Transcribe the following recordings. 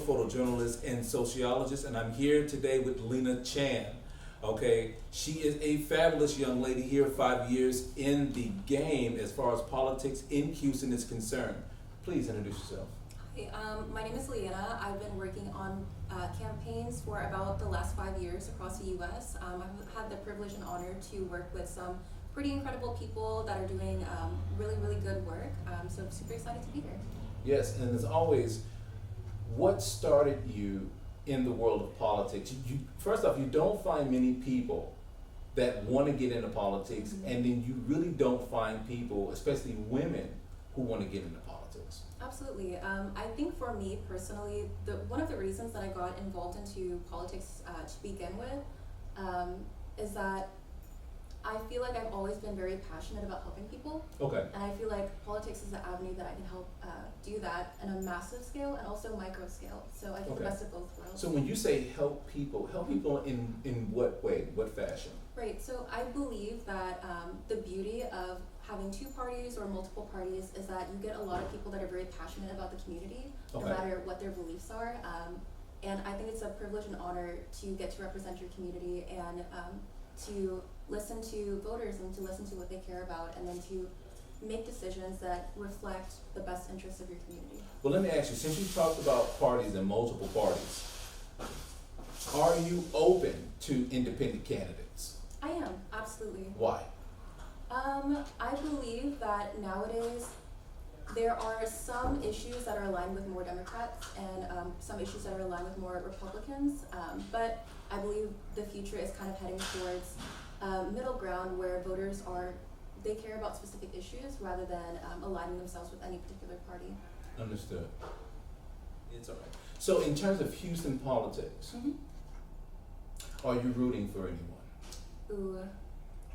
photojournalist and sociologist, and I'm here today with Leana Chan. Okay, she is a fabulous young lady here, 5 years in the game as far as politics in Houston is concerned. Please introduce yourself. Hi, my name is Leana. I've been working on campaigns for about the last 5 years across the U.S. I've had the privilege and honor to work with some pretty incredible people that are doing really, really good work. So I'm super excited to be here. Yes, and as always, what started you in the world of politics? First off, you don't find many people that want to get into politics, Mm-hmm. and then you really don't find people, especially women, who want to get into politics. Absolutely. I think for me personally, one of the reasons that I got involved into politics to begin with is that I feel like I've always been very passionate about helping people. Okay. And I feel like politics is the avenue that I can help do that on a massive scale and also micro scale. So I get the best of both worlds. So when you say help people in what way, what fashion? Right, so I believe that the beauty of having two parties or multiple parties is that you get a lot of people that are very passionate about the community, no matter what their beliefs are. And I think it's a privilege and honor to get to represent your community and to listen to voters and to listen to what they care about and then to make decisions that reflect the best interests of your community. Well, let me ask you, since you talked about parties and multiple parties, are you open to independent candidates? I am, absolutely. Why? I believe that nowadays there are some issues that are aligned with more Democrats and some issues that are aligned with more Republicans, but I believe the future is kind of heading towards middle ground where voters they care about specific issues rather than aligning themselves with any particular party. Understood. It's all right. So in terms of Houston politics, are you rooting for anyone? Ooh,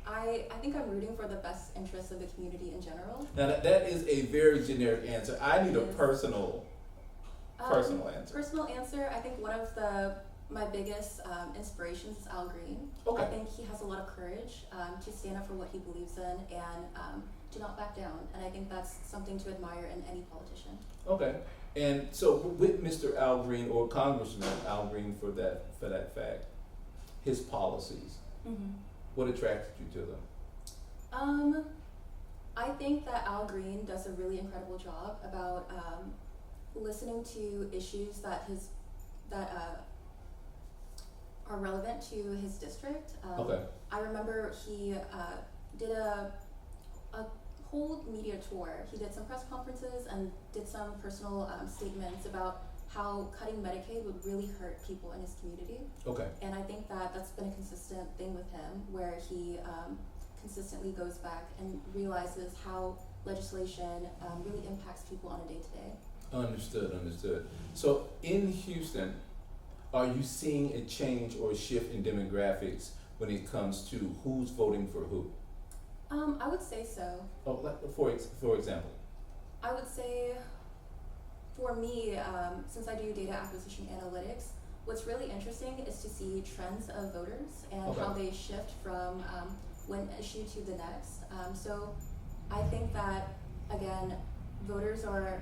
I think I'm rooting for the best interests of the community in general. Now that is a very generic answer. I need a personal answer. Personal answer, I think one of my biggest inspirations is Al Green. Okay. I think he has a lot of courage to stand up for what he believes in and to not back down. And I think that's something to admire in any politician. Okay. And so with Mr. Al Green, or Congressman Al Green for that fact, his policies, what attracted you to them? I think that Al Green does a really incredible job about listening to issues that are relevant to his district. I remember he did a whole media tour. He did some press conferences and did some personal statements about how cutting Medicaid would really hurt people in his community. Okay. And I think that that's been a consistent thing with him, where he consistently goes back and realizes how legislation really impacts people on a day-to-day. Understood. So in Houston, are you seeing a change or a shift in demographics when it comes to who's voting for who? I would say so. Oh, for example. I would say, for me, since I do data acquisition analytics, what's really interesting is to see trends of voters and how they shift from one issue to the next. So I think that, again, voters are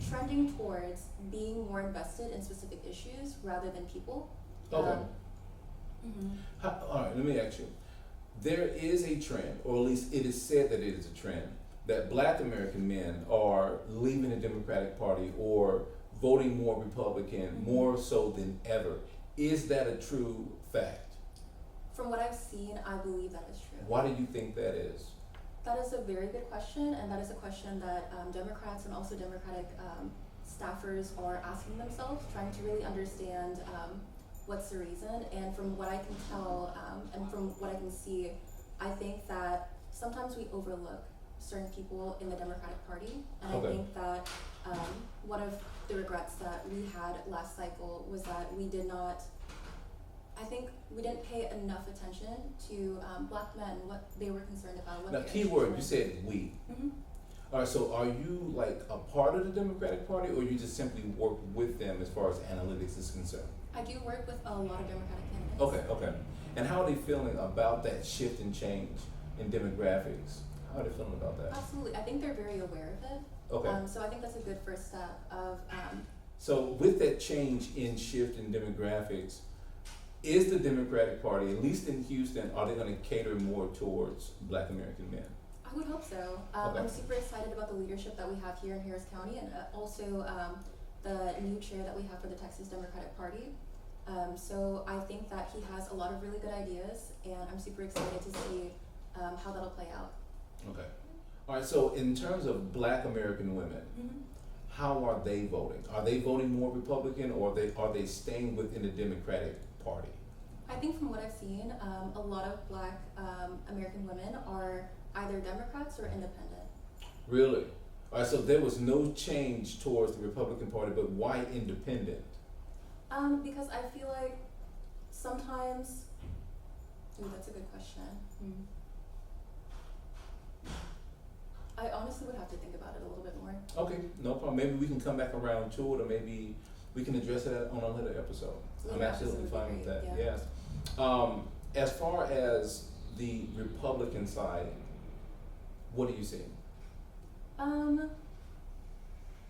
trending towards being more invested in specific issues rather than people. Okay. All right, let me ask you. There is a trend, or at least it is said that it is a trend, that Black American men are leaving the Democratic Party or voting more Republican, more so than ever. Is that a true fact? From what I've seen, I believe that is true. Why do you think that is? That is a very good question, and that is a question that Democrats and also Democratic staffers are asking themselves, trying to really understand what's the reason. And from what I can tell and from what I can see, I think that sometimes we overlook certain people in the Democratic Party, and I think that one of the regrets that we had last cycle was that we didn't pay enough attention to Black men, what they were concerned about. What now, key word, you said we. All right, so are you like a part of the Democratic Party, or you just simply work with them as far as analytics is concerned? I do work with a lot of Democratic candidates. Okay. And how are they feeling about that shift and change in demographics? How are they feeling about that? Absolutely, I think they're very aware of it. Okay. So I think that's a good first step of So with that change in shift in demographics, is the Democratic Party, at least in Houston, are they going to cater more towards Black American men? I would hope so. Okay. I'm super excited about the leadership that we have here in Harris County, and also the new chair that we have for the Texas Democratic Party. So I think that he has a lot of really good ideas, and I'm super excited to see how that'll play out. Okay. All right, so in terms of Black American women, how are they voting? Are they voting more Republican, or are they staying within the Democratic Party? I think from what I've seen, a lot of Black American women are either Democrats or independent. Really? All right, so there was no change towards the Republican Party, but why independent? Because I feel like sometimes, that's a good question. I honestly would have to think about it a little bit more. Okay, no problem. Maybe we can come back around to it, or maybe we can address it on another episode. I'm Yeah, absolutely fine with that. great, yeah. Yes. As far as the Republican side, what are you seeing?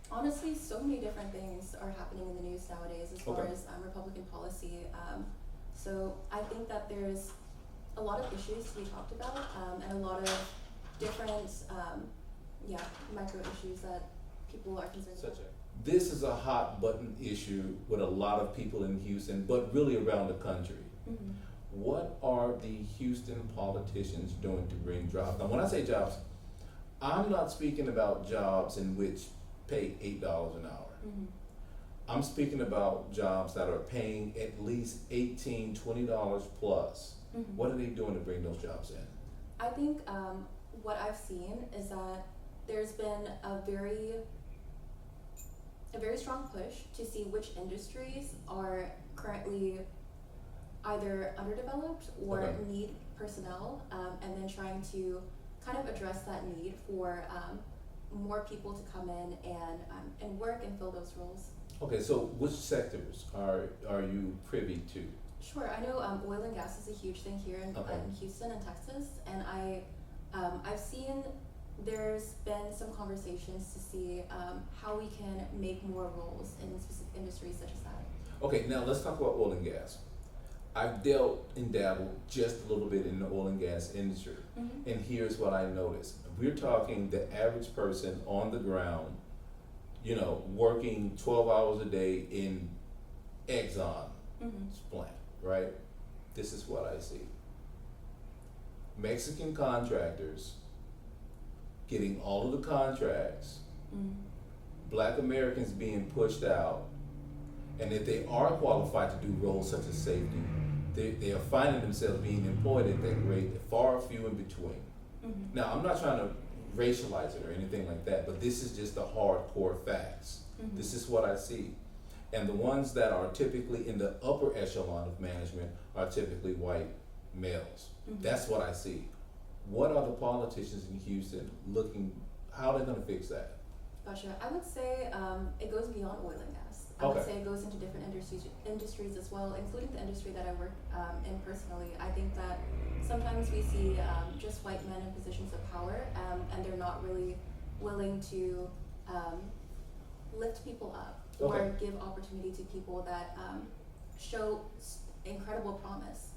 Honestly, so many different things are happening in the news nowadays as far Okay. as Republican policy. So I think that there's a lot of issues to be talked about, and a lot of different, micro issues that people are concerned about. This is a hot button issue with a lot of people in Houston, but really around the country. What are the Houston politicians doing to bring jobs? Now, when I say jobs, I'm not speaking about jobs in which pay $8 an hour. I'm speaking about jobs that are paying at least $18, $20 plus. What are they doing to bring those jobs in? I think what I've seen is that there's been a very strong push to see which industries are currently either underdeveloped or Okay. need personnel, and then trying to kind of address that need for more people to come in and work and fill those roles. Okay, so which sectors are you privy to? Sure, I know oil and gas is a huge thing here in Houston and Texas, and I've seen there's been some conversations to see how we can make more roles in specific industries such as that. Okay, now let's talk about oil and gas. I've dealt and dabbled just a little bit in the oil and gas industry, and here's what I noticed. We're talking the average person on the ground, working 12 hours a day in Exxon plant, right? This is what I see. Mexican contractors getting all of the contracts, Black Americans being pushed out, and if they are qualified to do roles such as safety, they are finding themselves being employed at that rate, far few in between. Now, I'm not trying to racialize it or anything like that, but this is just the hardcore facts. This is what I see. And the ones that are typically in the upper echelon of management are typically white males. That's what I see. What are the politicians in Houston how are they going to fix that? Gotcha. I would say it goes beyond oil and gas. I would say it goes into different industries as well, including the industry that I work in personally. I think that sometimes we see just white men in positions of power, and they're not really willing to lift people up or give opportunity to people that show incredible promise.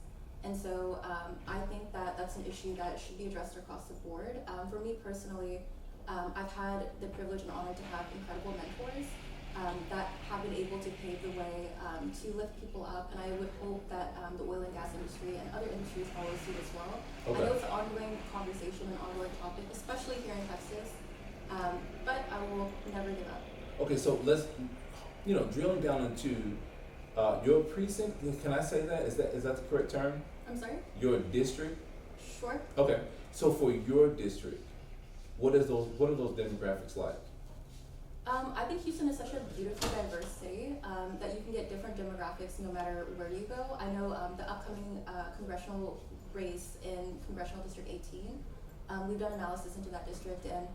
And so I think that that's an issue that should be addressed across the board. For me personally, I've had the privilege and honor to have incredible mentors that have been able to pave the way to lift people up, and I would hope that the oil and gas industry and other industries follow suit as well. I know it's an ongoing conversation, an ongoing topic, especially here in Texas, but I will never give up. Okay, so let's, drilling down into your precinct. Can I say that? Is that the correct term? I'm sorry? Your district? Sure. Okay, so for your district, what are those demographics like? I think Houston is such a beautifully diverse city that you can get different demographics no matter where you go. I know the upcoming congressional race in Congressional District 18, we've done analysis into that district, and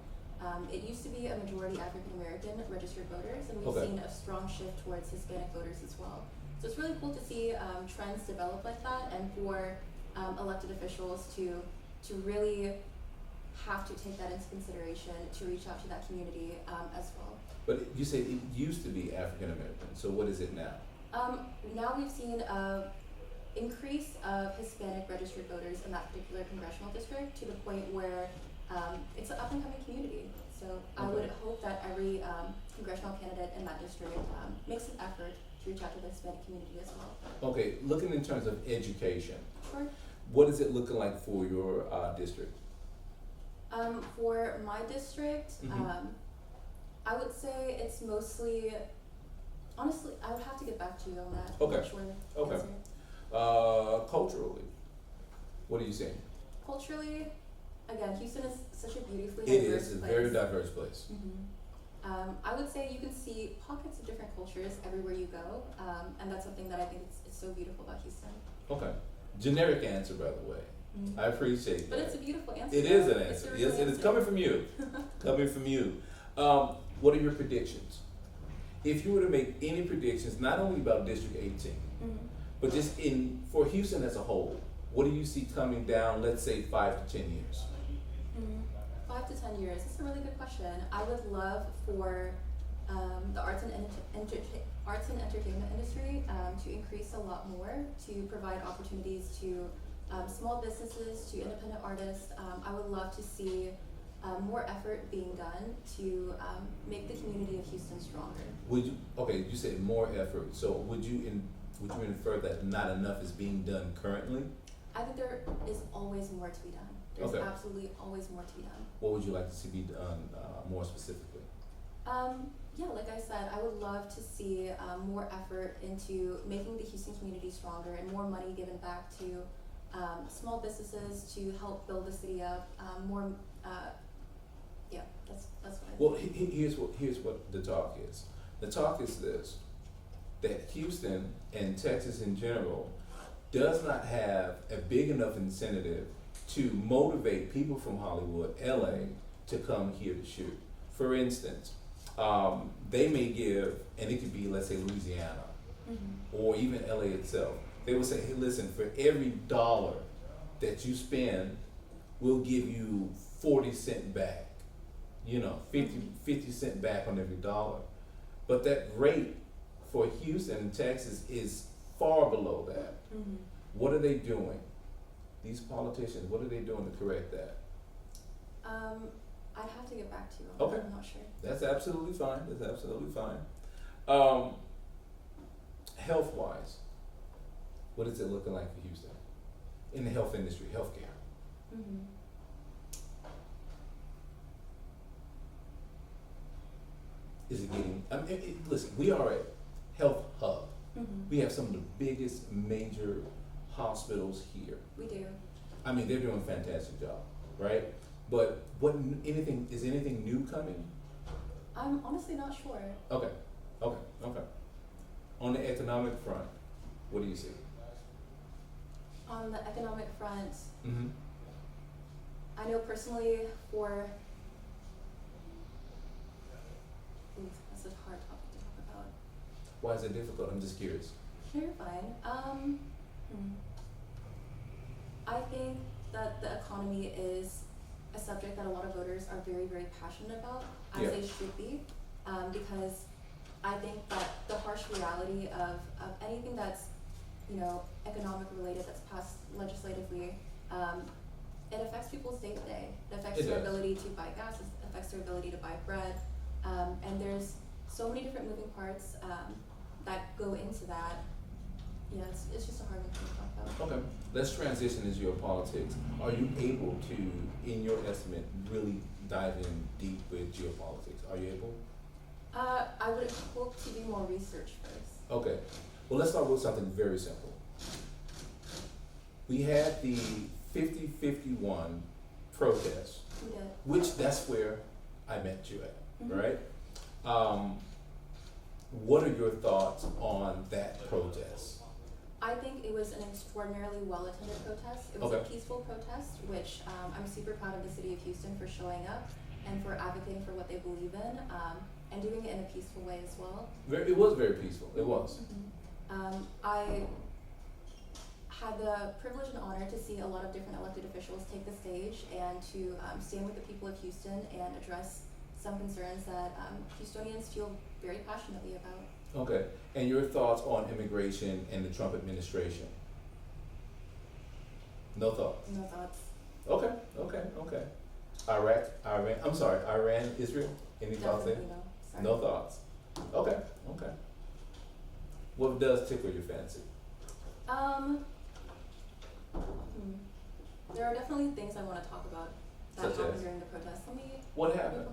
it used to be a majority African American registered voters, and we've seen a strong shift towards Hispanic voters as well. So it's really cool to see trends develop like that, and for elected officials to really have to take that into consideration to reach out to that community as well. But you said it used to be African American, so what is it now? Now we've seen a increase of Hispanic registered voters in that particular congressional district to the point where it's an up and coming community. So I would hope that every congressional candidate in that district makes an effort to reach out to the Hispanic community as well. Okay, looking in terms of education, Sure. what is it looking like for your district? For my district, Mhm. I would say it's mostly, honestly, I would have to get back to you on that. Okay. I'm not sure the Okay. answer. Culturally, what are you seeing? Culturally, again, Houston is such a beautifully It diverse is a place. very diverse place. I would say you can see pockets of different cultures everywhere you go, and that's something that I think it's so beautiful about Houston. Okay. Generic answer, by the way. I appreciate that. But it's a beautiful answer. It is an It's a answer. real Yes, it is answer. coming from you. Coming from you. What are your predictions? If you were to make any predictions, not only about District 18, but just for Houston as a whole, what do you see coming down, let's say 5 to 10 years? 5 to 10 years. That's a really good question. I would love for the arts and entertainment industry to increase a lot more, to provide opportunities to small businesses, to independent artists. I would love to see more effort being done to make the community of Houston stronger. You said more effort, so would you infer that not enough is being done currently? I think there is always more to be done. There's Okay. absolutely always more to be done. What would you like to see be done more specifically? Yeah, like I said, I would love to see more effort into making the Houston community stronger and more money given back to small businesses to help build the city up. Yeah, that's what I think. Well, here's what the talk is. The talk is this: that Houston and Texas in general does not have a big enough incentive to motivate people from Hollywood, LA, to come here to shoot. For instance, they may give, and it could be, let's say, Louisiana, or even LA itself. They would say, hey, listen, for every dollar that you spend, we'll give you 40 cents back. 50 cents back on every dollar. But that rate for Houston and Texas is far below that. What are they doing? These politicians, what are they doing to correct that? I'd have to get back to you on Okay. that. I'm not sure. That's absolutely fine. That's absolutely fine. Health-wise, what is it looking like for Houston in the health industry, healthcare? Is it getting? Listen, we are a health hub. We have some of the biggest major hospitals here. We do. I mean, they're doing a fantastic job, right? But is anything new coming? I'm honestly not sure. Okay. On the economic front, what do you see? On the economic front, Mm-hmm. I know personally for that's a hard topic to talk about. Why is it difficult? I'm just curious. No, you're fine. I think that the economy is a subject that a lot of voters are very, very passionate about, as Yeah. they should be, because I think that the harsh reality of anything that's, economic related, that's passed legislatively, it affects people's day to day. It affects It their does. ability to buy gas, it affects their ability to buy bread, and there's so many different moving parts that go into that. Yeah, it's just a hard one to talk about. Okay. Let's transition into your politics. Are you able to, in your estimate, really dive in deep with geopolitics? Are you able? I would hope to do more research first. Okay. Well, let's start with something very simple. We had the 50-51 protest, We did. which that's where I met you at, Mhm. right? What are your thoughts on that protest? I think it was an extraordinarily well-attended protest. It was Okay. a peaceful protest, which I'm super proud of the city of Houston for showing up and for advocating for what they believe in, and doing it in a peaceful way as well. It was very peaceful. It was. I had the privilege and honor to see a lot of different elected officials take the stage and to stand with the people of Houston and address some concerns that Houstonians feel very passionately about. Okay. And your thoughts on immigration and the Trump administration? No thoughts? No thoughts. Okay. Iran, Israel? Any thoughts there? Definitely no. Sorry. No thoughts. Okay. What does tickle your fancy? There are definitely things I want to talk about that Such happened as? during the protest. What Let me happened?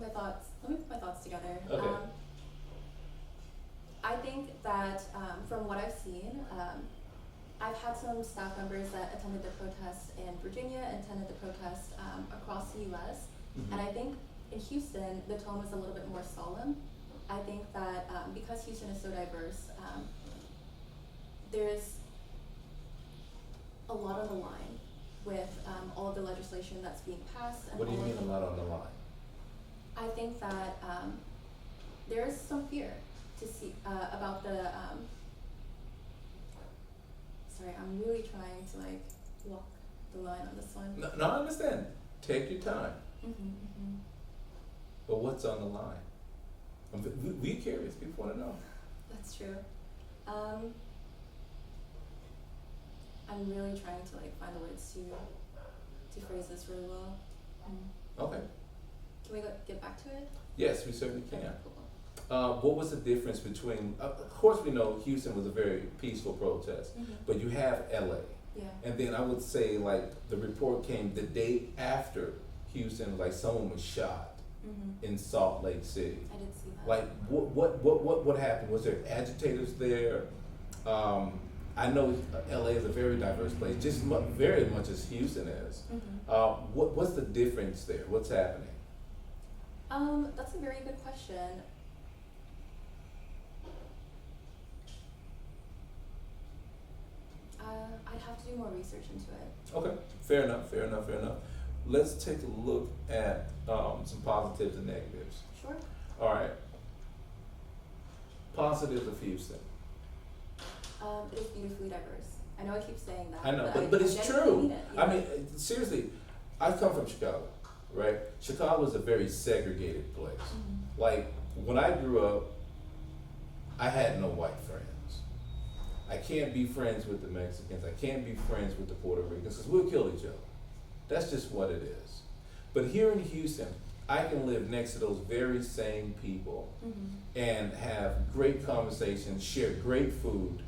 let me put my thoughts together. Okay. I think that from what I've seen, I've had some staff members that attended the protest in Virginia and attended the protest across the U.S. Mhm. And I think in Houston, the tone was a little bit more solemn. I think that because Houston is so diverse, there's a lot on the line with all of the legislation that's being passed. And What do you all mean of a lot on the line? I think that there is some fear to see about the. Sorry, I'm really trying to like walk the line on this one. No, I understand. Take your time. Mm-hmm. But what's on the line? We curious. People want to know. That's true. I'm really trying to like find the words to phrase this really well. Okay. Can we get back to it? Yes, we certainly can. Okay, cool. What was the difference between? Of course, we know Houston was a very peaceful protest, Mm-hmm. but you have LA, Yeah. and then I would say like the report came the day after Houston, like someone was shot Mm-hmm. in Salt Lake City. I did see that. Like what happened? Was there agitators there? I know LA is a very diverse place, just very much as Houston is. Mm-hmm. What's the difference there? What's happening? That's a very good question. I'd have to do more research into it. Okay, fair enough. Let's take a look at some positives and negatives. Sure. All right. Positives of Houston. It is beautifully diverse. I know I keep saying that. I know, I but it's genuinely true. mean it, I mean, seriously, I come from Chicago, right? Chicago is a very segregated place. Mhm. Like, when I grew up, I had no white friends. I can't be friends with the Mexicans. I can't be friends with the Puerto Ricans because we'll kill each other. That's just what it is. But here in Houston, I can live next to those very same people Mhm. and have great conversations, share great food,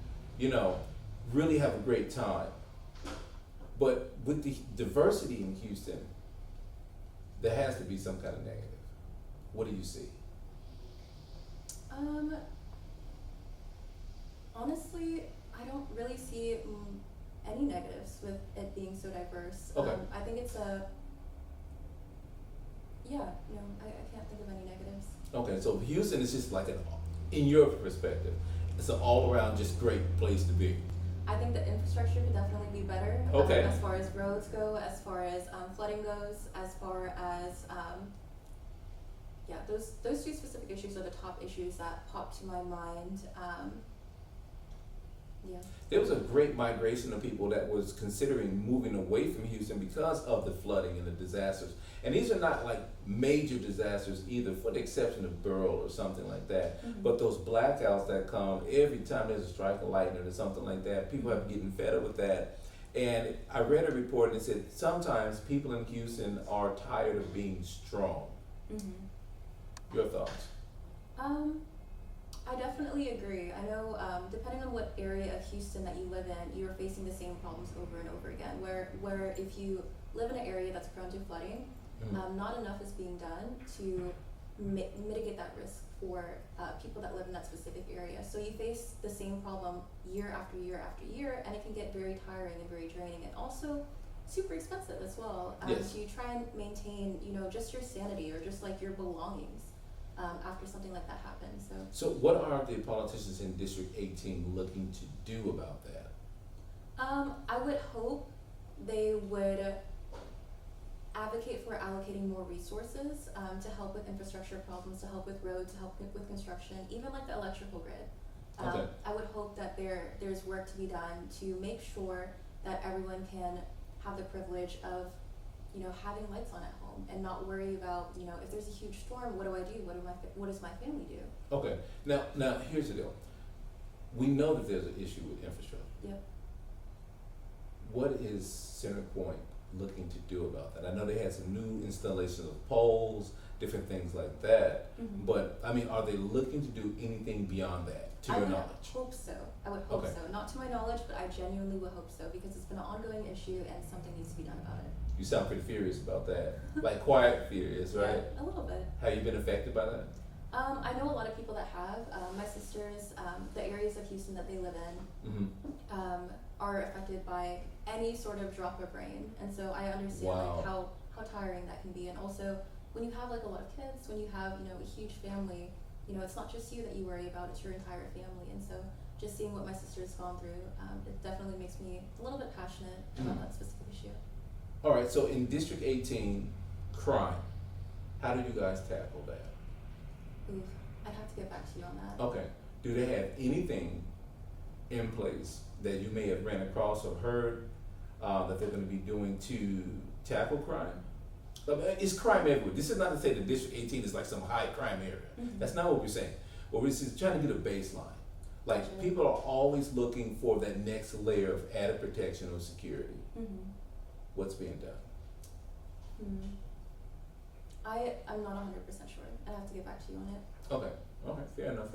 really have a great time. But with the diversity in Houston, there has to be some kind of negative. What do you see? Honestly, I don't really see any negatives with it being so diverse. Okay. I think it's I can't think of any negatives. Okay, so Houston is just like in your perspective, it's an all-around just great place to be. I think the infrastructure could definitely be better. Okay. As far as roads go, as far as flooding goes, as far as those two specific issues are the top issues that pop to my mind. Yeah. There was a great migration of people that was considering moving away from Houston because of the flooding and the disasters. And these are not like major disasters either, for the exception of Burl or something like that. Mhm. But those blackouts that come every time there's a strike of lightning or something like that, people have been getting fed up with that. And I read a report and it said sometimes people in Houston are tired of being strong. Mhm. Your thoughts? I definitely agree. I know, depending on what area of Houston that you live in, you're facing the same problems over and over again. Where if you live in an area that's prone to flooding, not enough is being done to mitigate that risk for people that live in that specific area. So you face the same problem year after year after year, and it can get very tiring and very draining, and also super expensive as well. Yes. So you try and maintain, just your sanity or just like your belongings. After something like that happens. So what are the politicians in District 18 looking to do about that? I would hope they would advocate for allocating more resources to help with infrastructure problems, to help with roads, to help with construction, even like the electrical grid. Okay. I would hope that there's work to be done to make sure that everyone can have the privilege of, having lights on at home and not worry about, if there's a huge storm, what do I do? What does my family do? Okay. Now here's the deal. We know that there's an issue with infrastructure. Yep. What is CenterPoint looking to do about that? I know they had some new installations of poles, different things like that. Mm-hmm. But I mean, are they looking to do anything beyond that, to your knowledge? I would hope Okay. so. Not to my knowledge, but I genuinely would hope so because it's been an ongoing issue and something needs to be done about it. You sound pretty furious about that. Like quiet furious, right? Yeah, a little bit. Have you been affected by that? I know a lot of people that have. My sisters, the areas of Houston that they live in, Mm-hmm. are affected by any sort of drop of rain, and so I understand Wow. like how tiring that can be. And also, when you have like a lot of kids, when you have a huge family, it's not just you that you worry about; it's your entire family. And so, just seeing what my sister's gone through, it definitely makes me a little bit passionate about that specific issue. All right, so in District 18, crime, how do you guys tackle that? Oof, I'd have to get back to you on that. Okay, do they have anything in place that you may have ran across or heard that they're going to be doing to tackle crime? It's crime everywhere. This is not to say that District 18 is like some high crime area. Mm-hmm. That's not what we're saying. What we're just trying to get a baseline. Like, Gotcha. people are always looking for that next layer of added protection or security. Mm-hmm. What's being done? I'm not 100% sure. I'd have to get back to you on it. Okay, fair enough.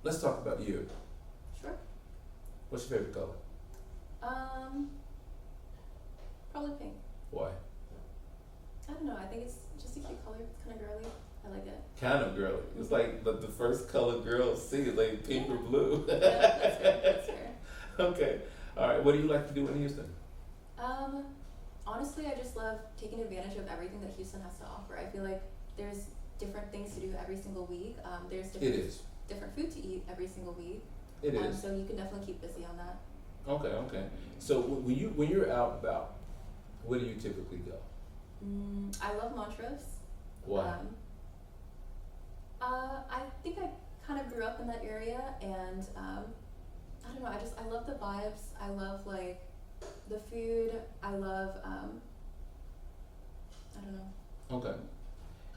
Let's talk about you. Sure. What's your favorite color? Probably pink. Why? I don't know. I think it's just a cute color. It's kind of girly. I like it. Kind of girly. It's like the first color girls see is like pink or blue. Yeah, that's fair. Okay. All right. What do you like to do in Houston? Honestly, I just love taking advantage of everything that Houston has to offer. I feel like there's different things to do every single week. There's different food to eat every single week. It is. So you can definitely keep busy on that. Okay. So when you're out and about, where do you typically go? I love Montrose. Why? I think I kind of grew up in that area, and I don't know. I love the vibes. I love like the food. I love I don't know. Okay.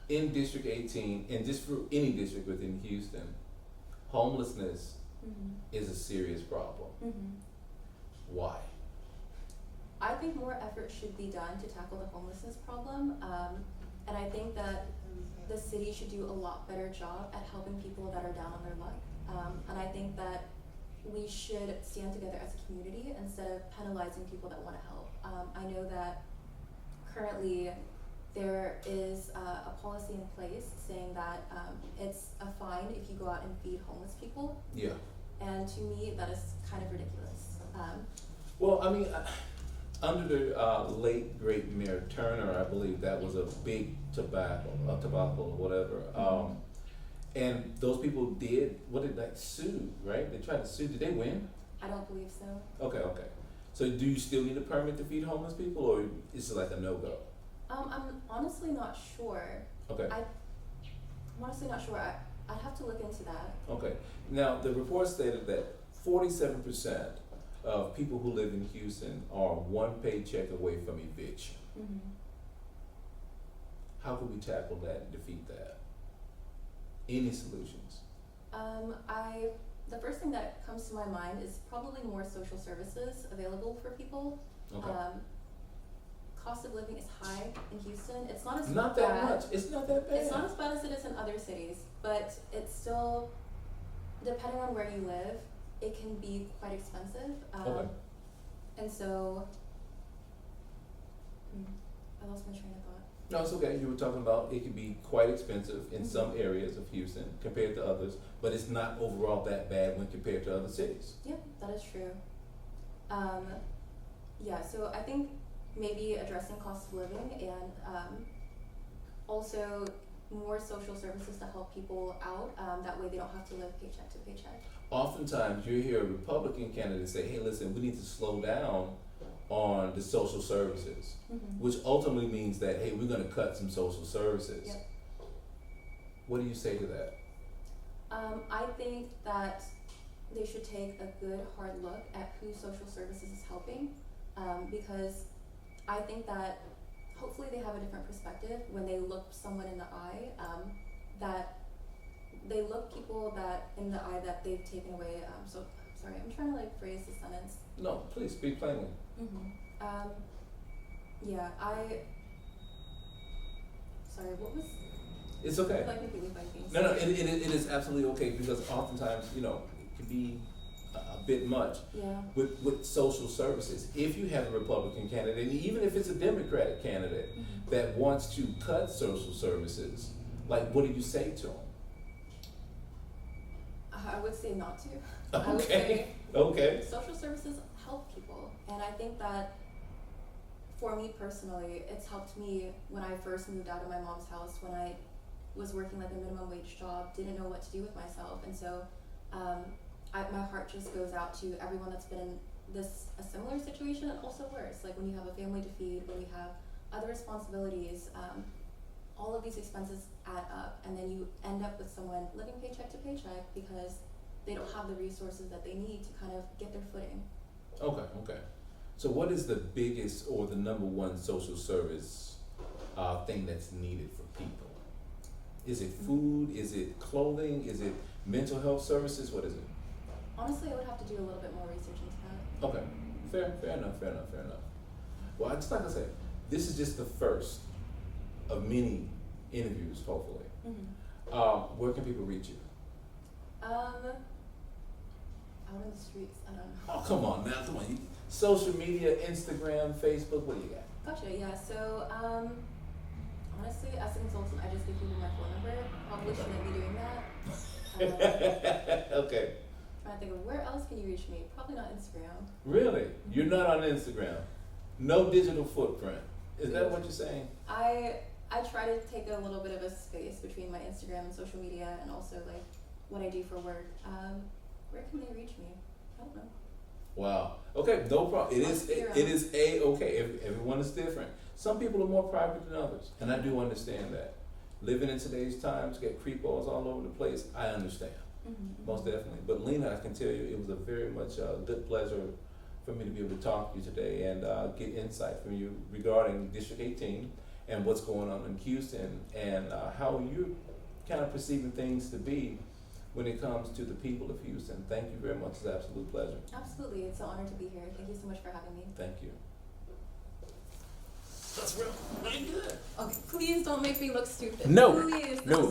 In District 18, and just for any district within Houston, homelessness is a serious problem. Why? I think more effort should be done to tackle the homelessness problem, and I think that the city should do a lot better job at helping people that are down on their luck. And I think that we should stand together as a community instead of penalizing people that want to help. I know that currently there is a policy in place saying that it's a fine if you go out and feed homeless people. Yeah. And to me, that is kind of ridiculous. Well, I mean, under the late great Mayor Turner, I believe that was a big tobacco or whatever. And those people did sue, right? They tried to sue. Did they win? I don't believe so. Okay. So do you still need a permit to feed homeless people, or is it like a no-go? I'm honestly not sure. Okay. I'm honestly not sure. I'd have to look into that. Okay. Now, the report stated that 47% of people who live in Houston are one paycheck away from eviction. How can we tackle that and defeat that? Any solutions? The first thing that comes to my mind is probably more social services available for people. Okay. Cost of living is high in Houston. It's not as Not bad. that much. It's not that bad. It's not as bad as it is in other cities, but it's still, depending on where you live, it can be quite expensive. Okay. And so, I lost my train of thought. No, it's okay. You were talking about it could be quite expensive in some areas of Houston compared to others, but it's not overall that bad when compared to other cities. Yeah, that is true. Yeah, so I think maybe addressing cost of living and also more social services to help people out. That way they don't have to live paycheck to paycheck. Oftentimes you hear a Republican candidate say, hey, listen, we need to slow down on the social services, which ultimately means that, hey, we're going to cut some social services. Yep. What do you say to that? I think that they should take a good hard look at who social services is helping, because I think that hopefully they have a different perspective when they look someone in the eye, that they look people that in the eye that they've taken away. So sorry, I'm trying to like phrase the sentence. No, please speak plainly. Yeah, sorry, what was? It's okay. Like completely blanking. No, it is absolutely okay, because oftentimes, it can be a bit much. Yeah. With social services. If you have a Republican candidate, and even if it's a Democratic candidate that wants to cut social services, like, what do you say to them? I would say not to. Okay. I would say Okay. social services help people, and I think that for me personally, it's helped me when I first moved out of my mom's house, when I was working like a minimum wage job, didn't know what to do with myself, and so my heart just goes out to everyone that's been in a similar situation, and also worse, like when you have a family to feed, when you have other responsibilities, all of these expenses add up, and then you end up with someone living paycheck to paycheck because they don't have the resources that they need to kind of get their footing. Okay. So what is the biggest or the number one social service thing that's needed for people? Is it food? Is it clothing? Is it mental health services? What is it? Honestly, I would have to do a little bit more research into that. Okay, fair enough. Well, just like I said, this is just the first of many interviews, hopefully. Where can people reach you? Out in the streets, I don't know. Oh, come on. Social media, Instagram, Facebook, what do you got? Gotcha, yeah. So, honestly, as a consultant, I just give people my phone number. Probably shouldn't be doing that. Okay. Trying to think of where else can you reach me? Probably not Instagram. Really? You're not on Instagram? No digital footprint. Is that what you're saying? I try to take a little bit of a space between my Instagram and social media, and also like what I do for work. Where can they reach me? I don't know. Wow. Okay, no problem. It is okay. Everyone is different. Some people are more private than others, and I do understand that. Living in today's times, get creepos all over the place. I understand, most definitely. But Leana, I can tell you, it was a very much good pleasure for me to be able to talk to you today and get insight from you regarding District 18 and what's going on in Houston and how you're kind of perceiving things to be when it comes to the people of Houston. Thank you very much. It's an absolute pleasure. Absolutely. It's an honor to be here. Thank you so much for having me. Thank you. That's real good. Okay, please don't make me look stupid. No. Please. No.